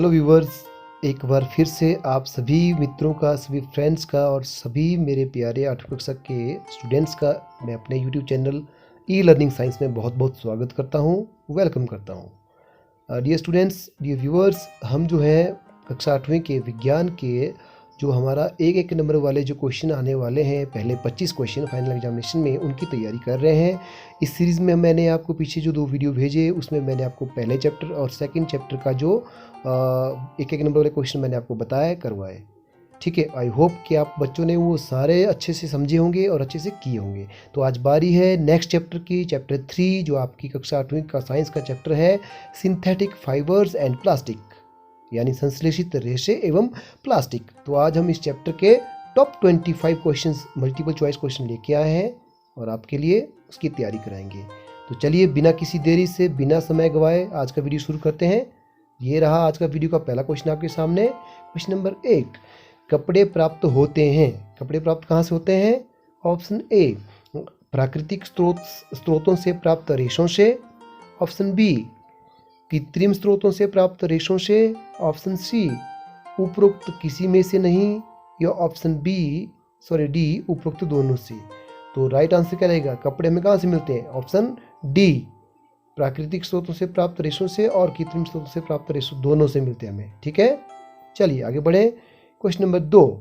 Hello viewers, एक बार फिर से आप सभी मित्रों का, सभी फ्रेंड्स का और सभी मेरे प्यारे 8वीं कक्षा के स्टूडेंट्स का मैं अपने YouTube channel e learning science में बहुत बहुत स्वागत करता हूं, वेलकम करता हूं। डियर स्टूडेंट्स, डियर व्यूवर्स, हम जो है कक्षा 8वीं के विज्ञान के जो हमारा एक नंबर वाले जो क्वेश्चन आने वाले हैं, पहले 25 क्वेश्चन फाइनल एग्जामिनेशन में, उनकी तैयारी कर रहे हैं। इस सीरीज़ में मैंने आपको पीछे जो 2 वीडियो भेजे, उसमें मैंने आपको पहले चैप्टर और सेकंड चैप्टर का जो एक नंबर वाले क्वेश्चन मैंने आपको बताया, करवाए। ठीक है, आई होप कि आप बच्चों ने वो सारे अच्छे से समझे होंगे और अच्छे से किए होंगे। तो आज बारी है नेक्स्ट चैप्टर की, चैप्टर 3, जो आपकी कक्षा 8वीं का साइंस का चैप्टर है, सिंथेटिक फाइबर्स एंड प्लास्टिक, यानी संश्लेषित रेशे एवं प्लास्टिक। तो आज हम इस चैप्टर के top 25 questions, multiple choice question लेके आए हैं और आपके लिए उसकी तैयारी कराएंगे। तो चलिए बिना किसी देरी से, बिना समय गवाए आज का वीडियो शुरू करते हैं। ये रहा आज का वीडियो का पहला क्वेश्चन आपके सामने। क्वेश्चन नंबर 1, कपड़े प्राप्त होते हैं। कपड़े प्राप्त कहाँ से होते हैं? ऑप्शन ए, प्राकृतिक स्रोतों से प्राप्त रेशों से। ऑप्शन बी, कृत्रिम स्रोतों से प्राप्त रेशों से। ऑप्शन सी, उपरोक्त किसी में से नहीं, या ऑप्शन डी, उपरोक्त दोनों से। तो राइट आंसर क्या रहेगा? कपड़े हमें कहाँ से मिलते हैं? ऑप्शन डी, प्राकृतिक स्रोतों से प्राप्त रेशों से और कृत्रिम स्रोतों से प्राप्त रेशों, दोनों से मिलते हैं हमें। ठीक है, चलिए आगे बढ़े। क्वेश्चन नंबर 2,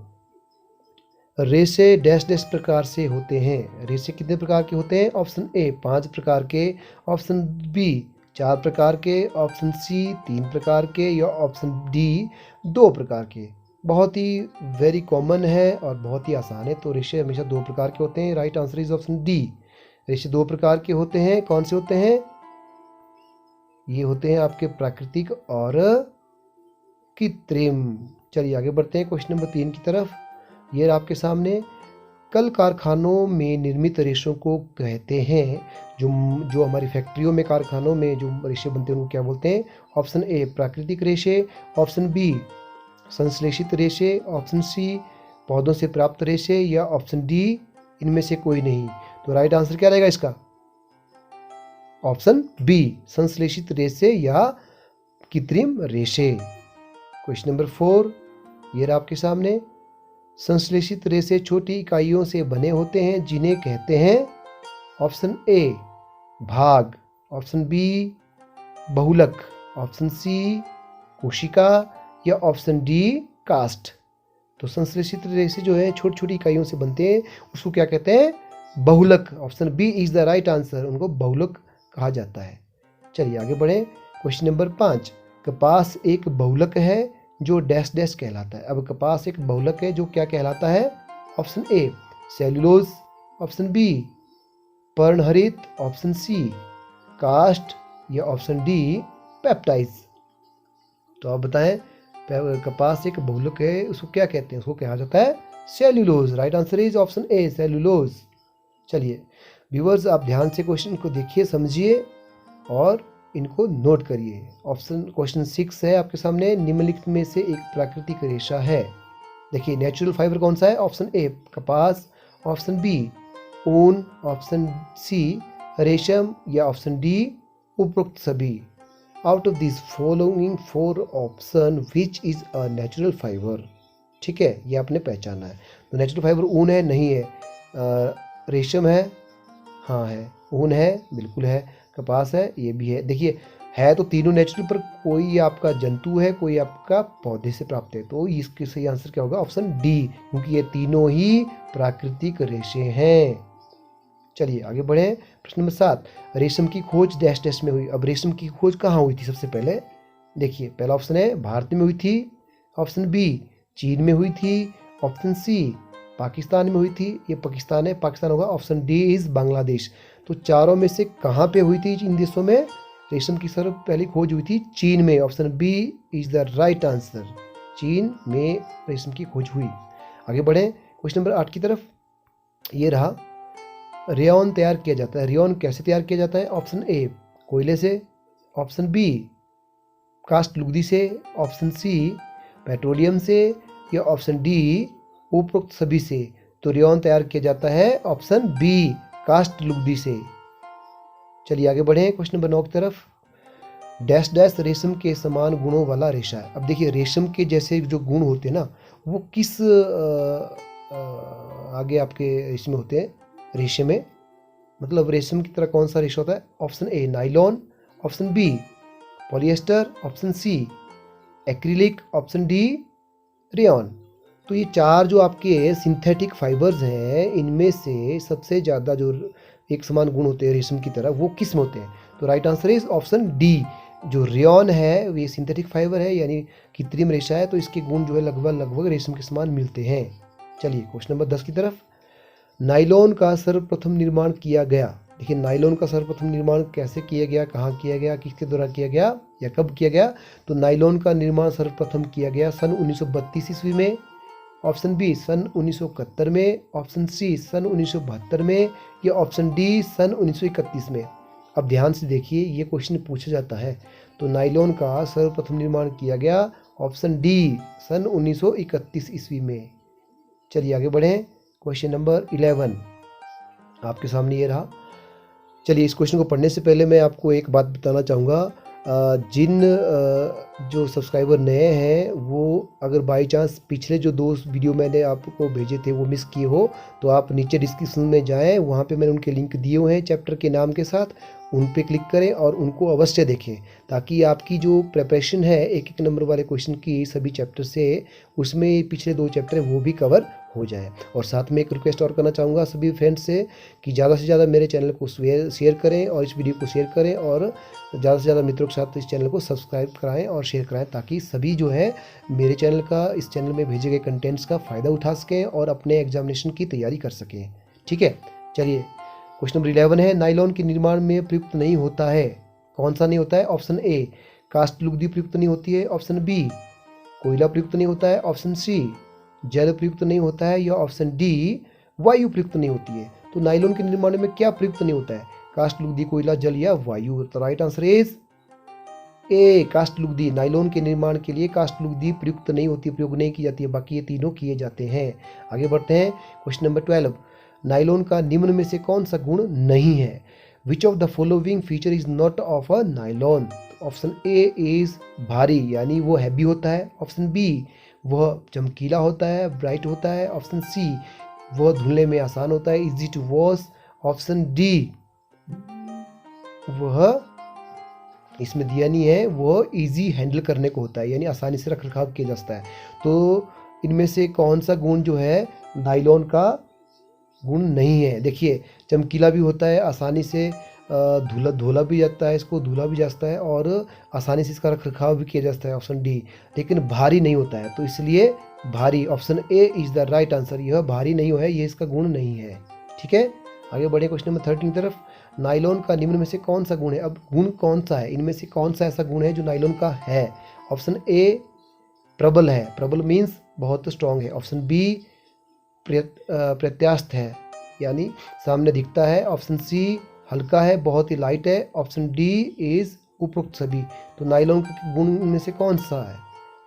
रेशे डैश डैश प्रकार से होते हैं। रेशे कितने प्रकार के होते हैं? ऑप्शन ए, 5 प्रकार के। ऑप्शन बी, 4 प्रकार के। ऑप्शन सी, 3 प्रकार के। या ऑप्शन डी, 2 प्रकार के। बहुत ही वेरी कॉमन है और बहुत ही आसान है। तो रेशे हमेशा 2 प्रकार के होते हैं। Right answer is option D, रेशे 2 प्रकार के होते हैं। कौन से होते हैं? ये होते हैं आपके प्राकृतिक और कृत्रिम। चलिए आगे बढ़ते हैं क्वेश्चन नंबर 3 की तरफ। ये आपके कल कारखानों में निर्मित रेशों को कहते हैं। जो हमारी फैक्ट्रियों में, कारखानों में जो रेशे बनते हैं उनको क्या बोलते हैं? ऑप्शन ए, प्राकृतिक रेशे। ऑप्शन बी, संश्लेषित रेशे। ऑप्शन सी, पौधों से प्राप्त रेशे। या ऑप्शन डी, इनमें से कोई नहीं। तो राइट आंसर क्या रहेगा इसका? ऑप्शन बी, संश्लेषित रेशे या कृत्रिम रेशे। क्वेश्चन नंबर 4, ये रहा आपके सामने। संश्लेषित रेशे छोटी इकाइयों से बने होते हैं जिन्हें कहते हैं। ऑप्शन ए, भाग। ऑप्शन बी, बहुलक। ऑप्शन सी, कोशिका। या ऑप्शन डी, कास्ट। तो संश्लेषित रेशे जो है छोटी छोटी इकाइयों से बनते हैं, उसको क्या कहते हैं? बहुलक। Option B is the right answer, उनको बहुलक कहा जाता है। चलिए आगे बढ़े। क्वेश्चन नंबर 5, कपास एक बहुलक है जो डैश डैश कहलाता है। अब कपास एक बहुलक है जो क्या कहलाता है? Option A, cellulose. Option B, पर्णहरित। ऑप्शन सी, कास्ट। या ऑप्शन डी, पेप्टाइड्स। तो आप बताएं, कपास एक बहुलक है, उसको क्या कहते हैं? उसको कहा जाता है cellulose. Right answer is option A, cellulose. चलिए व्यूअर्स, आप ध्यान से क्वेश्चन को देखिए, समझिए और इनको नोट करिए। क्वेश्चन 6 है आपके सामने। निम्नलिखित में से एक प्राकृतिक रेशा है। देखिए, नेचुरल फाइबर कौन सा है? ऑप्शन ए, कपास। ऑप्शन बी, ऊन। ऑप्शन सी, रेशम। या ऑप्शन डी, उपरोक्त सभी। Out of this following 4 option which is a natural fibre. ठीक है, ये आपने पहचाना है। तो नेचुरल फाइबर ऊन है? नहीं है। रेशम है? हाँ है। ऊन है? बिल्कुल है। कपास है? ये भी है। देखिए, है तो तीनों नेचुरल, पर कोई आपका जंतु है, कोई आपका पौधे से प्राप्त है। तो इसके सही आंसर क्या होगा? ऑप्शन डी, क्योंकि ये तीनों ही प्राकृतिक रेशे हैं। चलिए आगे बढ़े। प्रश्न नंबर 7, रेशम की खोज डैश डैश में हुई। अब रेशम की खोज कहाँ हुई थी? सबसे पहले देखिए, पहला ऑप्शन है भारत में हुई थी। ऑप्शन बी, चीन में हुई थी। ऑप्शन सी, पाकिस्तान में हुई थी। ये पाकिस्तान है, पाकिस्तान होगा। Option D is Bangladesh. तो चारों में से कहाँ पे हुई थी इन देशों में? रेशम की सर्व पहली खोज हुई थी चीन में। Option B is the right answer, चीन में रेशम की खोज हुई। आगे बढ़े क्वेश्चन नंबर 8 की तरफ। ये रहा, रेयॉन तैयार किया जाता है। रेयॉन कैसे तैयार किया जाता है? ऑप्शन ए, कोयले से। ऑप्शन बी, कास्ट लुगदी से। ऑप्शन सी, पेट्रोलियम से। या ऑप्शन डी, उपरोक्त सभी से। तो रेयॉन तैयार किया जाता है ऑप्शन बी, कास्ट लुगदी से। चलिए आगे बढ़े क्वेश्चन नंबर 9 की तरफ। डैश डैश रेशम के समान गुणों वाला रेशा है। अब देखिए रेशम के जैसे जो गुण होते हैं ना वो किस आगे आपके इसमें होते हैं, रेशे में, मतलब रेशम की तरह कौन सा रेशा होता है? Option A nylon, option B polyester, option C acrylic, option D rayon. तो ये चार जो आपके सिंथेटिक फाइबर्स हैं इनमें से सबसे ज़्यादा जो एक समान गुण होते हैं रेशम की तरह वो किस में होते हैं? तो right answer is option D. जो रेयॉन है ये सिंथेटिक फाइबर है यानी कृत्रिम रेशा है, तो इसके गुण जो है लगभग रेशम के समान मिलते हैं। चलिए क्वेश्चन नंबर 10 की तरफ। नाइलॉन का सर्वप्रथम निर्माण किया गया। देखिए नाइलॉन का सर्वप्रथम निर्माण कैसे किया गया, कहाँ किया गया, किसके द्वारा किया गया या कब किया गया? तो नाइलॉन का निर्माण सर्वप्रथम किया गया सन 1932 ईस्वी में, ऑप्शन बी सन 1971 में, ऑप्शन सी सन 1972 में या ऑप्शन डी सन 1931 में। अब ध्यान से देखिए ये क्वेश्चन पूछा जाता है, तो नाइलॉन का सर्वप्रथम निर्माण किया गया ऑप्शन डी सन 1931 ईस्वी में। चलिए आगे बढ़ें। क्वेश्चन नंबर 11 आपके सामने ये रहा। चलिए इस क्वेश्चन को पढ़ने से पहले मैं आपको एक बात बताना चाहूँगा। जिन जो सब्सक्राइबर नए हैं वो अगर बाई चांस पिछले जो 2 वीडियो मैंने आपको भेजे थे वो मिस किए हो तो आप नीचे डिस्क्रिप्शन में जाएं, वहाँ पे मैंने उनके लिंक दिए हुए हैं चैप्टर के नाम के साथ, उन पे क्लिक करें और उनको अवश्य देखें ताकि आपकी जो प्रिपरेशन है एक एक नंबर वाले क्वेश्चन की सभी चैप्टर से, उसमें पिछले 2 चैप्टर हैं वो भी कवर हो जाए। और साथ में एक रिक्वेस्ट और करना चाहूँगा सभी फ्रेंड्स से कि ज़्यादा से ज़्यादा मेरे चैनल को शेयर करें और इस वीडियो को शेयर करें और ज़्यादा से ज़्यादा मित्रों के साथ इस चैनल को सब्सक्राइब कराएं और शेयर कराएं ताकि सभी जो है मेरे चैनल का, इस चैनल में भेजे गए कंटेंट्स का फ़ायदा उठा सकें और अपने एग्जामिनेशन की तैयारी कर सकें। ठीक है, चलिए क्वेश्चन नंबर 11 है, नाइलॉन के निर्माण में प्रयुक्त नहीं होता है। कौन सा नहीं होता है? ऑप्शन ए कास्ट लुगदी प्रयुक्त नहीं होती है, ऑप्शन बी कोयला प्रयुक्त नहीं होता है, ऑप्शन सी जल प्रयुक्त नहीं होता है या ऑप्शन डी वायु प्रयुक्त नहीं होती है। तो नाइलॉन के निर्माण में क्या प्रयुक्त नहीं होता है? कास्ट लुगदी, कोयला, जल या वायु। तो राइट आंसर इज ए कास्ट लुगदी। नाइलॉन के निर्माण के लिए कास्ट लुगदी प्रयुक्त नहीं होती, प्रयोग नहीं की जाती है, बाकी ये तीनों किए जाते हैं। आगे बढ़ते हैं क्वेश्चन नंबर 12। नाइलॉन का निम्न में से कौन सा गुण नहीं है? Which of the following feature is not of a nylon? Option A is भारी यानी वो हैवी होता है, ऑप्शन बी वह चमकीला होता है, ब्राइट होता है, ऑप्शन सी वह धुलने में आसान होता है, easy to wash, option D वह, इसमें दिया नहीं है, वह इजी हैंडल करने को होता है यानी आसानी से रख रखाव किया जा सकता है। तो इनमें से कौन सा गुण जो है नाइलॉन का गुण नहीं है? देखिए चमकीला भी होता है, आसानी से धोला भी जाता है, इसको धुला भी जाता है और आसानी से इसका रख रखाव भी किया जाता है, ऑप्शन डी। लेकिन भारी नहीं होता है, तो इसलिए भारी, option A is the right answer. यह भारी नहीं है, यह इसका गुण नहीं है। ठीक है, आगे बढ़े क्वेश्चन नंबर 13 की तरफ। नाइलॉन का निम्न में से कौन सा गुण है? अब गुण कौन सा है, इनमें से कौन सा ऐसा गुण है जो नाइलॉन का है? ऑप्शन ए प्रबल है, प्रबल मीन्स बहुत स्ट्रांग है, ऑप्शन बी प्रत्यास्थ है यानी सामने दिखता है, ऑप्शन सी हल्का है, बहुत ही लाइट है, ऑप्शन डी इज उपरोक्त सभी। तो नाइलॉन के गुण में से कौन सा है?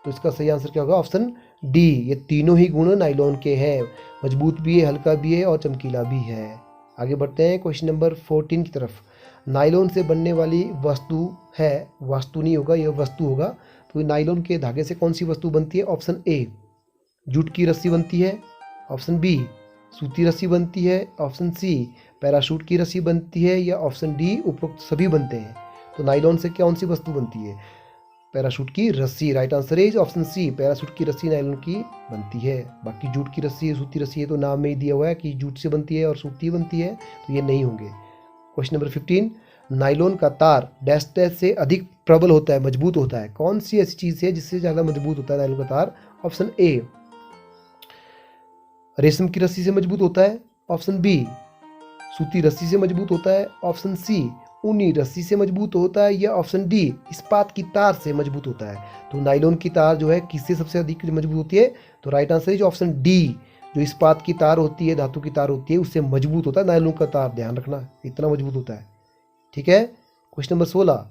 तो इसका सही आंसर क्या होगा? Option D. ये तीनों ही गुण नाइलॉन के हैं, मजबूत भी है, हल्का भी है और चमकीला भी है। आगे बढ़ते हैं क्वेश्चन नंबर 14 की तरफ। नाइलॉन से बनने वाली वस्तु है, वास्तु नहीं होगा, यह वस्तु होगा। तो नाइलॉन के धागे से कौन सी वस्तु बनती है? ऑप्शन ए जूट की रस्सी बनती है, ऑप्शन बी सूती रस्सी बनती है, ऑप्शन सी पैराशूट की रस्सी बनती है या ऑप्शन डी उपरोक्त सभी बनते हैं। तो नाइलॉन से कौन सी वस्तु बनती है? पैराशूट की रस्सी। Right answer is option C, parachute की रस्सी नाइलॉन की बनती है। बाकी जूट की रस्सी, सूती रस्सी है तो नाम में ही दिया हुआ है कि जूट से बनती है और सूती बनती है, तो ये नहीं होंगे। Question number 15। नाइलॉन का तार डैश डैश से अधिक प्रबल होता है, मजबूत होता है। कौन सी ऐसी चीज़ है जिससे ज़्यादा मजबूत होता है नाइलॉन का तार? ऑप्शन ए रेशम की रस्सी से मजबूत होता है, ऑप्शन बी सूती रस्सी से मजबूत होता है, ऑप्शन सी ऊनी रस्सी से मजबूत होता है या ऑप्शन डी इस्पात की तार से मजबूत होता है। तो नाइलॉन की तार जो है किससे सबसे अधिक मजबूत होती है? तो right answer is option D, जो इस्पात की तार होती है, धातु की तार होती है, उससे मजबूत होता है नाइलॉन का तार। ध्यान रखना इतना मजबूत होता है। ठीक है, क्वेश्चन नंबर 16।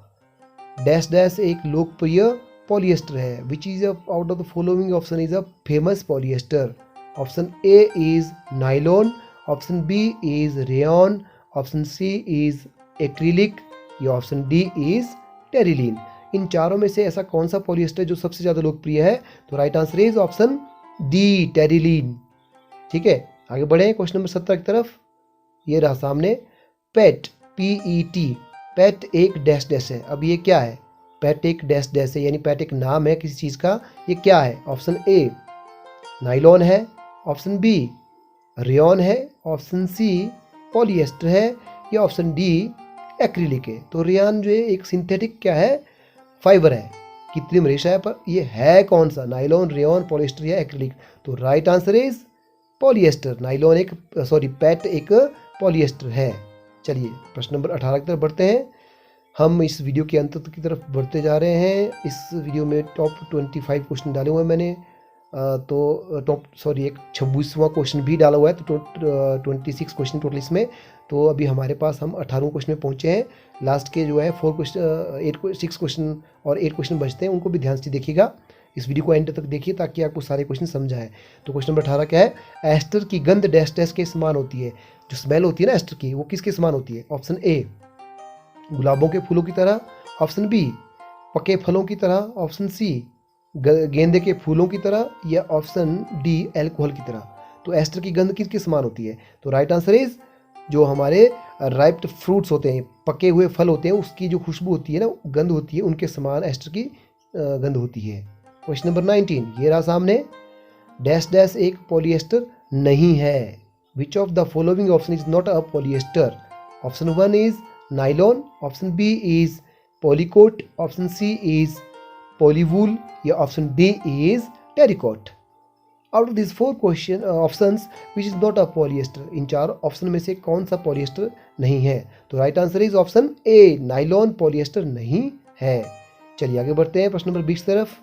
डैश डैश एक लोकप्रिय पॉलिएस्टर है, which is out of the following option is a famous polyester? Option A is nylon, option B is rayon, option C is acrylic या ऑप्शन डी इज टेरिलीन। इन चारों में से ऐसा कौन सा पॉलिएस्टर जो सबसे ज़्यादा लोकप्रिय है? तो right answer is option D, terylene. ठीक है, आगे बढ़े क्वेश्चन नंबर 17 की तरफ। ये रहा सामने पेट, PET, पेट एक डैश डैश है। अब ये क्या है? पेट एक डैश डैश है, यानी पेट एक नाम है किसी चीज़ का। ये क्या है? ऑप्शन ए नाइलॉन है, ऑप्शन बी रेयॉन है, ऑप्शन सी पॉलिएस्टर है, या ऑप्शन डी एक्रिलिक है। तो रेयॉन जो है एक सिंथेटिक क्या है? फाइबर है, कृत्रिम रेशा है, पर ये है कौन सा? नाइलॉन, रेयॉन, पॉलिएस्टर या एक्रिलिक? तो right answer is polyester. Nylon एक पेट एक पॉलिएस्टर है। चलिए प्रश्न नंबर 18 की तरफ बढ़ते हैं। हम इस वीडियो के अंत की तरफ बढ़ते जा रहे हैं। इस वीडियो में टॉप 25 क्वेश्चन डाले हुए हैं मैंने, तो एक 26वां क्वेश्चन भी डाला हुआ है, तो 26 क्वेश्चन टोटल इसमें। तो अभी हमारे पास हम 18वें क्वेश्चन में पहुंचे हैं। लास्ट के जो है 6 क्वेश्चन और 8 क्वेश्चन बचते हैं, उनको भी ध्यान से देखिएगा। इस वीडियो को एंड तक देखिए ताकि आपको सारे क्वेश्चन समझ आए। तो क्वेश्चन नंबर 18 क्या है? एस्टर की गंध डैश डैश के समान होती है। जो स्मेल होती है ना एस्टर की, वो किसके समान होती है? ऑप्शन ए गुलाबों के फूलों की तरह, ऑप्शन बी पके फलों की तरह, ऑप्शन सी गेंदे के फूलों की तरह, या ऑप्शन डी अल्कोहल की तरह। तो एस्टर की गंध किसके समान होती है? तो राइट आंसर इज जो हमारे राइप्ड फ्रूट्स होते हैं, पके हुए फल होते हैं, उसकी जो खुशबू होती है ना, गंध होती है, उनके समान एस्टर की गंध होती है। क्वेश्चन नंबर 19 ये रहा सामने। डैश डैश एक पॉलिएस्टर नहीं है। Which of the following option is not a polyester? Option 1 is nylon, option B is polycot, option C is polywool, या option D is terrycot. Out of this 4 question options which is not a polyester? इन 4 option में से कौन सा polyester नहीं है? तो right answer is option A, nylon polyester नहीं है। चलिए आगे बढ़ते हैं प्रश्न नंबर 20 तरफ।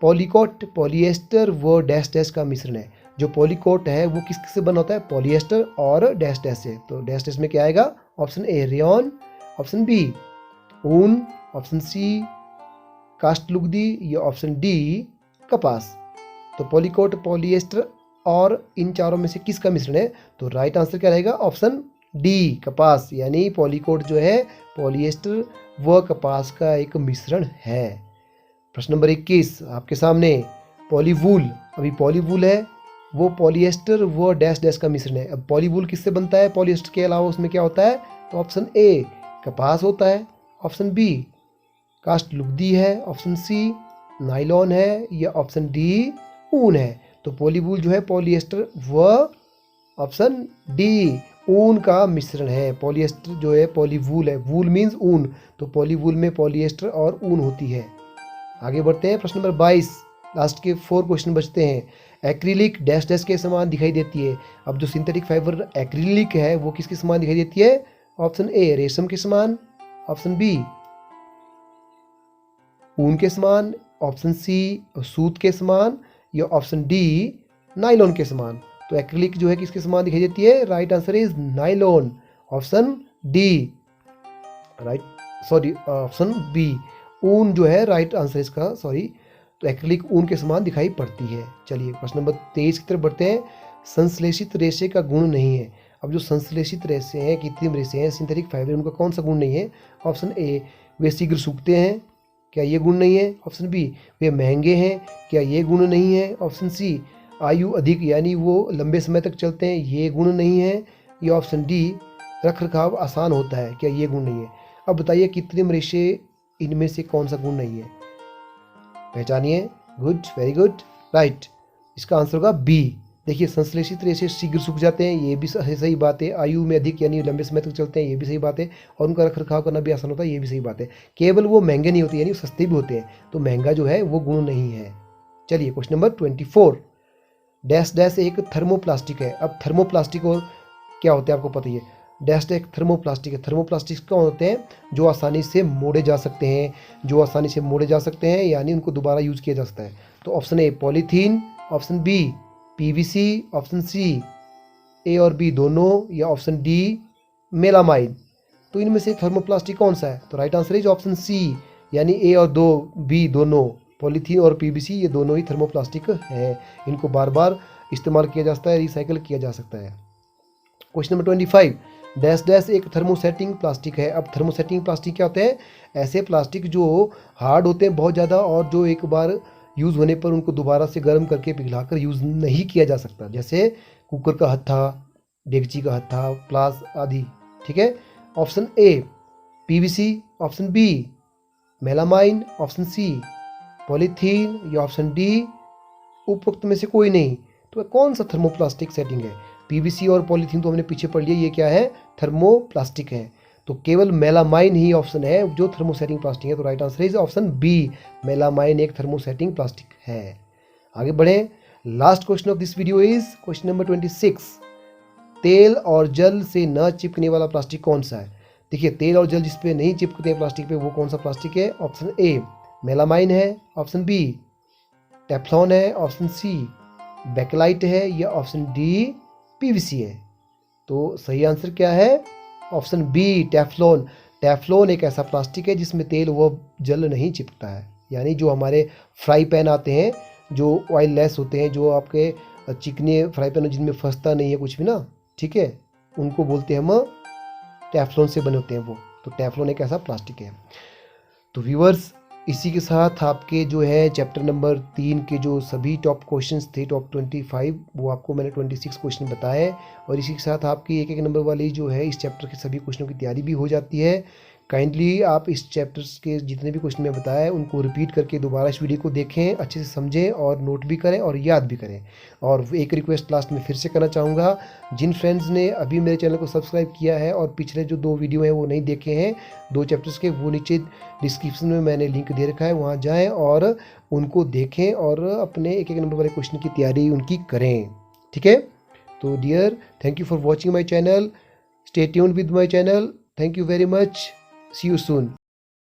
पॉलीकोट पॉलिएस्टर व डैश डैश का मिश्रण है। जो पॉलीकोट है वो किस से बना होता है? पॉलिएस्टर और डैश डैश से। तो डैश डैश में क्या आएगा? Option A rayon, option B ऊन, ऑप्शन सी कास्ट लुगदी, या ऑप्शन डी कपास। तो पॉलीकोट पॉलिएस्टर और इन चारों में से किसका मिश्रण है? तो राइट आंसर क्या रहेगा? ऑप्शन डी कपास, यानी पॉलीकोट जो है पॉलिएस्टर व कपास का एक मिश्रण है। प्रश्न नंबर 21 आपके सामने। पॉलीवूल, अभी पॉलीवूल है वो पॉलिएस्टर व डैश डैश का मिश्रण है। अब पॉलीवूल किससे बनता है? पॉलिएस्टर के अलावा उसमें क्या होता है? तो ऑप्शन ए कपास होता है, ऑप्शन बी कास्ट लुगदी है, ऑप्शन सी नाइलॉन है, या ऑप्शन डी ऊन है। तो पॉलीवूल जो है पॉलिएस्टर व ऑप्शन डी ऊन का मिश्रण है। पॉलिएस्टर जो है पॉलीवूल है, वूल मीन्स ऊन, तो पॉलीवूल में पॉलिएस्टर और ऊन होती है। आगे बढ़ते हैं प्रश्न नंबर 22, लास्ट के 4 क्वेश्चन बचते हैं। एक्रिलिक डैश डैश के समान दिखाई देती है। अब जो सिंथेटिक फाइबर एक्रिलिक है वो किसके समान दिखाई देती है? ऑप्शन ए रेशम के समान, ऑप्शन बी ऊन के समान, ऑप्शन सी सूत के समान, या ऑप्शन डी नाइलॉन के समान। तो एक्रिलिक जो है किसके समान दिखाई देती है? Right answer is nylon, option D, option B ऊन जो है राइट आंसर इसका, तो एक्रिलिक ऊन के समान दिखाई पड़ती है। चलिए प्रश्न नंबर 23 की तरफ बढ़ते हैं। संश्लेषित रेशे का गुण नहीं है। अब जो संश्लेषित रेशे हैं, कृत्रिम रेशे हैं, सिंथेटिक फाइबर, उनका कौन सा गुण नहीं है? ऑप्शन ए वे शीघ्र सूखते हैं, क्या ये गुण नहीं है? ऑप्शन बी वे महंगे हैं, क्या ये गुण नहीं है? ऑप्शन सी आयु अधिक, यानी वो लंबे समय तक चलते हैं, ये गुण नहीं है? या ऑप्शन डी रख रखाव आसान होता है, क्या ये गुण नहीं है? अब बताइए कृत्रिम रेशे इनमें से कौन सा गुण नहीं है? पहचानिए। Good, very good, right. इसका आंसर होगा बी। देखिए संश्लेषित रेशे शीघ्र सूख जाते हैं, ये भी सही बात है। आयु में अधिक यानी लंबे समय तक चलते हैं, ये भी सही बात है। और उनका रख रखाव करना भी आसान होता है, ये भी सही बात है। केवल वो महंगे नहीं होते, यानी सस्ते भी होते हैं, तो महंगा जो है वो गुण नहीं है। चलिए क्वेश्चन नंबर 24। डैश डैश एक थर्मोप्लास्टिक है। अब थर्मोप्लास्टिक और क्या होते हैं आपको पता ही है। डैश एक थर्मोप्लास्टिक है। थर्मोप्लास्टिक कौन होते हैं? जो आसानी से मोड़े जा सकते हैं, यानी उनको दोबारा यूज किया जा सकता है। तो option A polythene, option B PVC, option C A और बी दोनों, या ऑप्शन डी मेलामाइन। तो इनमें से थर्मोप्लास्टिक कौन सा है? तो right answer is option C, यानी ए और बी दोनों, पॉलीथीन और पीवीसी, ये दोनों ही थर्मोप्लास्टिक हैं। इनको बार बार इस्तेमाल किया जा सकता है, रिसाइकिल किया जा सकता है। Question number 25। डैश डैश एक थर्मोसेटिंग प्लास्टिक है। अब थर्मोसेटिंग प्लास्टिक क्या होते हैं? ऐसे प्लास्टिक जो हार्ड होते हैं बहुत ज़्यादा और जो एक बार यूज़ होने पर उनको दोबारा से गर्म करके पिघलाकर यूज़ नहीं किया जा सकता, जैसे कुकर का हत्था, डेगची का हत्था, प्लास आदि। ठीक है। Option A PVC, option B melamine, option C polythene या ऑप्शन डी उपरोक्त में से कोई नहीं। तो कौन सा थर्मोप्लास्टिक सेटिंग है? पीवीसी और पॉलीथीन तो हमने पीछे पढ़ लिया, ये क्या है? थर्मोप्लास्टिक है। तो केवल मेलामाइन ही ऑप्शन है जो थर्मोसेटिंग प्लास्टिक है। तो right answer is option B, melamine एक थर्मोसेटिंग प्लास्टिक है। आगे बढ़े। Last question of this video is question number 26। तेल और जल से न चिपकने वाला प्लास्टिक कौन सा है? देखिए, तेल और जल जिसपे नहीं चिपकते हैं प्लास्टिक पे, वो कौन सा प्लास्टिक है? ऑप्शन ए मेलामाइन है, ऑप्शन बी टेफ्लॉन है, ऑप्शन सी बैकेलाइट है या ऑप्शन डी पीवीसी है। तो सही आंसर क्या है? Option B Teflon. टेफ्लॉन एक ऐसा प्लास्टिक है जिसमें तेल व जल नहीं चिपकता है। यानी जो हमारे फ्राई पैन आते हैं जो ऑयल लेस होते हैं, जो आपके चिकने फ्राई पैन जिनमें फंसता नहीं है कुछ भी ना, ठीक है, उनको बोलते हैं हम टेफ्लॉन से बने होते हैं वो। तो टेफ्लॉन एक ऐसा प्लास्टिक है। तो व्यूअर्स, इसी के साथ आपके जो है चैप्टर नंबर 3 के जो सभी टॉप क्वेश्चंस थे, टॉप 25, वो आपको मैंने 26 क्वेश्चन बताए। और इसी के साथ आपकी एक नंबर वाली जो है इस चैप्टर के सभी क्वेश्चनों की तैयारी भी हो जाती है। काइंडली आप इस चैप्टर्स के जितने भी क्वेश्चन मैं बताए उनको रिपीट करके दोबारा इस वीडियो को देखें, अच्छे से समझें और नोट भी करें और याद भी करें। और एक रिक्वेस्ट लास्ट में फिर से करना चाहूँगा, जिन फ्रेंड्स ने अभी मेरे चैनल को सब्सक्राइब किया है और पिछले जो 2 वीडियो हैं वो नहीं देखे हैं 2 चैप्टर्स के, वो नीचे डिस्क्रिप्शन में मैंने लिंक दे रखा है, वहाँ जाएँ और उनको देखें और अपने एक नंबर वाले क्वेश्चन की तैयारी उनकी करें। ठीक है। तो dear, thank you for watching my channel, stay tuned with my channel, thank you very much, see you soon।